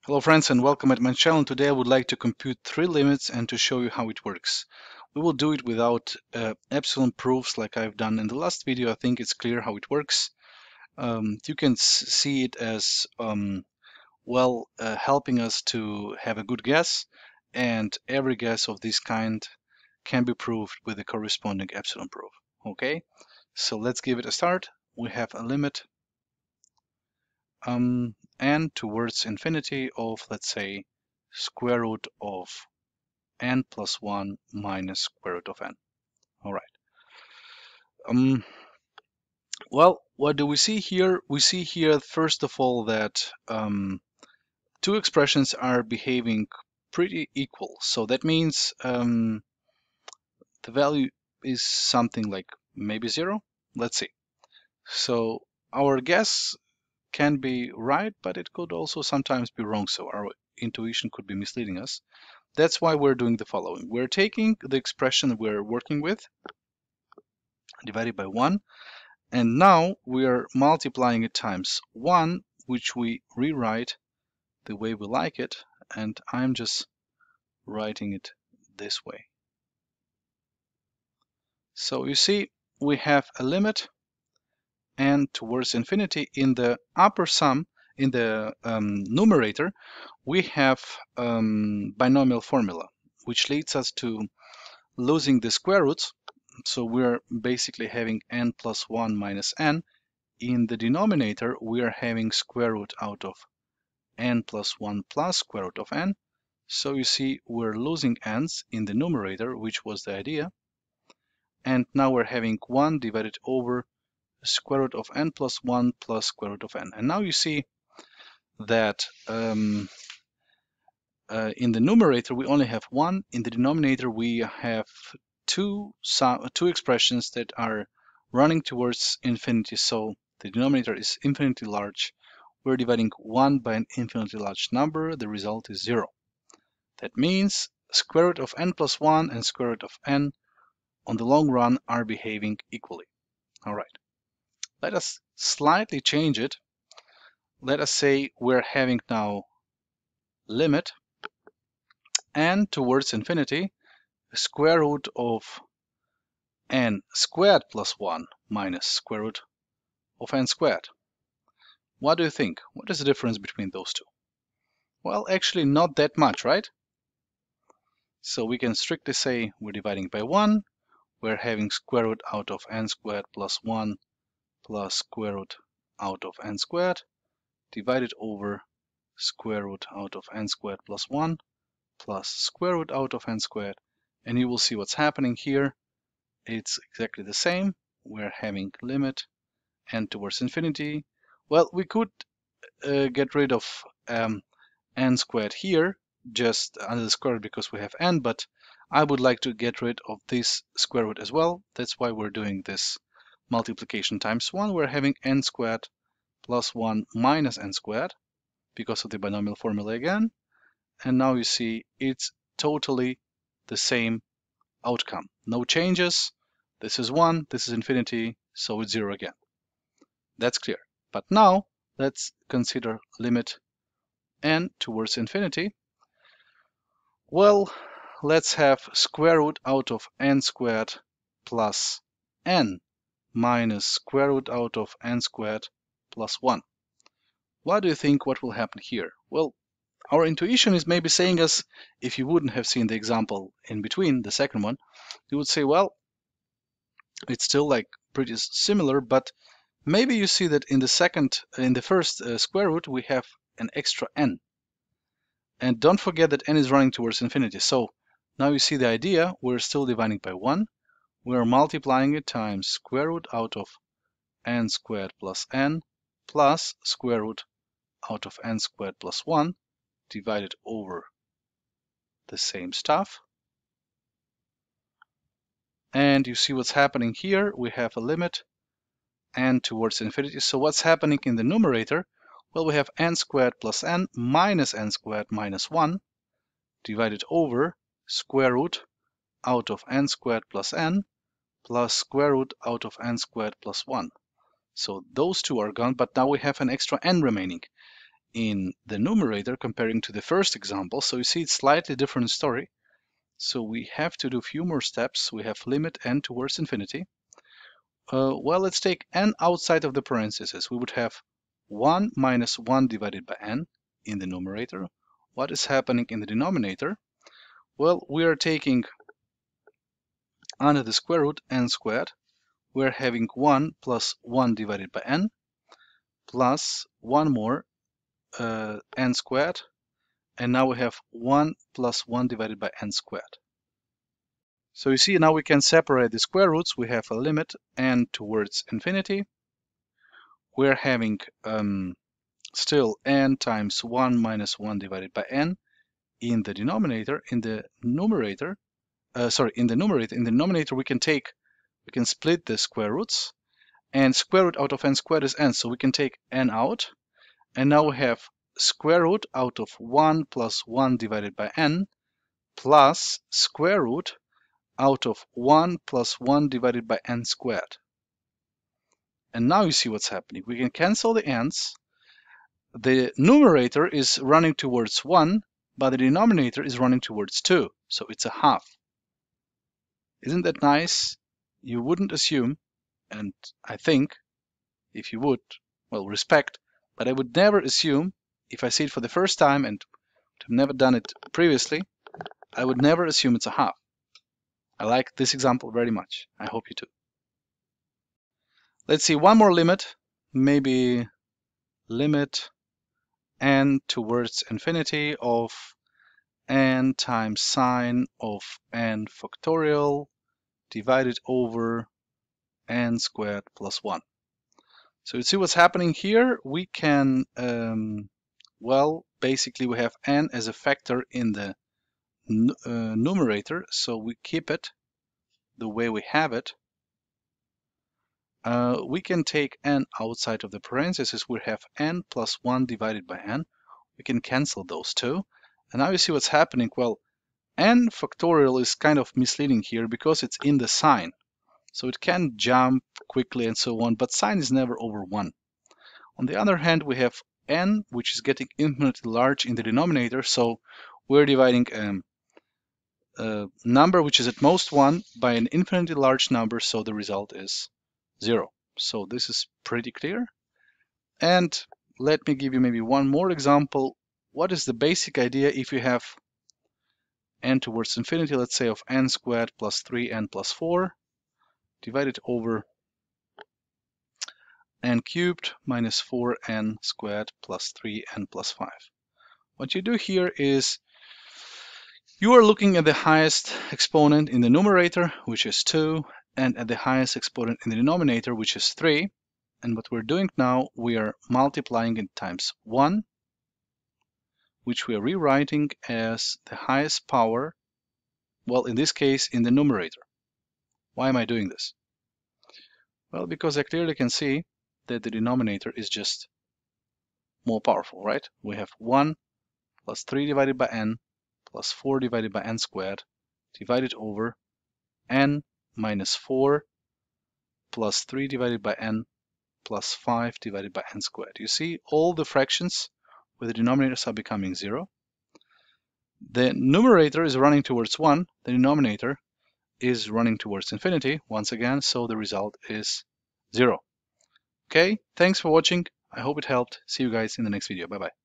Hello friends and welcome at my channel. Today I would like to compute three limits and to show you how it works. We will do it without epsilon proofs like I've done in the last video. I think it's clear how it works. You can see it as helping us to have a good guess, and every guess of this kind can be proved with the corresponding epsilon proof. Okay, so let's give it a start. We have a limit n towards infinity of, let's say, square root of n plus 1 minus square root of n. All right. What do we see here? We see here, first of all, that two expressions are behaving pretty equal. So that means the value is something like maybe 0. Let's see. So our guess can be right, but it could also sometimes be wrong. So our intuition could be misleading us. That's why we're doing the following. We're taking the expression we're working with, divided by 1, and now we are multiplying it times 1, which we rewrite the way we like it, and I'm just writing it this way. So you see, we have a limit n towards infinity. In the upper sum, in the numerator, we have binomial formula, which leads us to losing the square roots. So we're basically having n plus 1 minus n. In the denominator, we are having square root out of n plus 1 plus square root of n. So you see, we're losing n's in the numerator, which was the idea. And now we're having 1 divided over square root of n plus 1 plus square root of n. And now you see that in the numerator, we only have 1. In the denominator, we have two expressions that are running towards infinity. So the denominator is infinitely large. We're dividing 1 by an infinitely large number. The result is 0. That means square root of n plus 1 and square root of n on the long run are behaving equally. All right. Let us slightly change it. Let us say we're having now limit n towards infinity, square root of n squared plus 1 minus square root of n squared. What do you think? What is the difference between those two? Well, actually not that much, right? So we can strictly say we're dividing by 1. We're having square root out of n squared plus 1 plus square root out of n squared divided over square root out of n squared plus 1 plus square root out of n squared. And you will see what's happening here. It's exactly the same. We're having limit n towards infinity. Well, we could get rid of n squared here, just under the square root because we have n, but I would like to get rid of this square root as well. That's why we're doing this multiplication times 1. We're having n squared plus 1 minus n squared because of the binomial formula again. And now you see it's totally the same outcome. No changes. This is 1, this is infinity, so it's 0 again. That's clear. But now let's consider limit n towards infinity. Well, let's have square root out of n squared plus n minus square root out of n squared plus 1. What do you think what will happen here? Well, our intuition is maybe saying us, if you wouldn't have seen the example in between, the second one, you would say, well, it's still like pretty similar, but maybe you see that in the first square root, we have an extra n. And don't forget that n is running towards infinity. So now you see the idea. We're still dividing by 1. We're multiplying it times square root out of n squared plus n plus square root out of n squared plus 1 divided over the same stuff. And you see what's happening here. We have a limit n towards infinity. So what's happening in the numerator? Well, we have n squared plus n minus n squared minus 1 divided over square root out of n squared plus n plus square root out of n squared plus 1. So those two are gone, but now we have an extra n remaining. in the numerator comparing to the first example. So you see it's slightly different story. So we have to do a few more steps. We have limit n towards infinity. Well, let's take n outside of the parentheses. We would have 1 minus 1 divided by n in the numerator. What is happening in the denominator? Well, we are taking under the square root n squared. We're having 1 plus 1 divided by n plus 1 more n squared. And now we have 1 plus 1 divided by n squared. So you see now we can separate the square roots. We have a limit n towards infinity. We're having still n times 1 minus 1 divided by n in the denominator. In the numerator, in the denominator we can split the square roots, and square root out of n squared is n, so we can take n out, and now we have square root out of 1 plus 1 divided by n plus square root out of 1 plus 1 divided by n squared. And now you see what's happening. We can cancel the n's. The numerator is running towards 1, but the denominator is running towards 2, so it's a half. Isn't that nice? You wouldn't assume, and I think if you would, well, respect, but I would never assume, if I see it for the first time and have never done it previously, I would never assume it's a half. I like this example very much. I hope you too. Let's see one more limit, maybe limit n towards infinity of n times sine of n factorial divided over n squared plus 1. So you see what's happening here. We can, well, basically we have n as a factor in the numerator, so we keep it the way we have it. We can take n outside of the parentheses. We have n plus 1 divided by n. We can cancel those two. And now you see what's happening. Well, n factorial is kind of misleading here because it's in the sign. So it can jump quickly and so on, but sign is never over 1. On the other hand, we have n, which is getting infinitely large in the denominator, so we're dividing a number which is at most 1 by an infinitely large number, so the result is 0. So this is pretty clear. And let me give you maybe one more example. What is the basic idea if you have n towards infinity, let's say of n squared plus 3n plus 4, divided over n cubed minus 4n squared plus 3n plus 5. What you do here is you are looking at the highest exponent in the numerator, which is 2, and at the highest exponent in the denominator, which is 3. And what we're doing now, we are multiplying it times 1, which we are rewriting as the highest power, well, in this case, in the numerator. Why am I doing this? Well, because I clearly can see that the denominator is just more powerful, right? We have 1 plus 3 divided by n plus 4 divided by n squared divided over n minus 4 plus 3 divided by n plus 5 divided by n squared. You see all the fractions with the denominators are becoming 0. The numerator is running towards 1. The denominator is running towards infinity once again, so the result is 0. Okay, thanks for watching. I hope it helped. See you guys in the next video. Bye bye.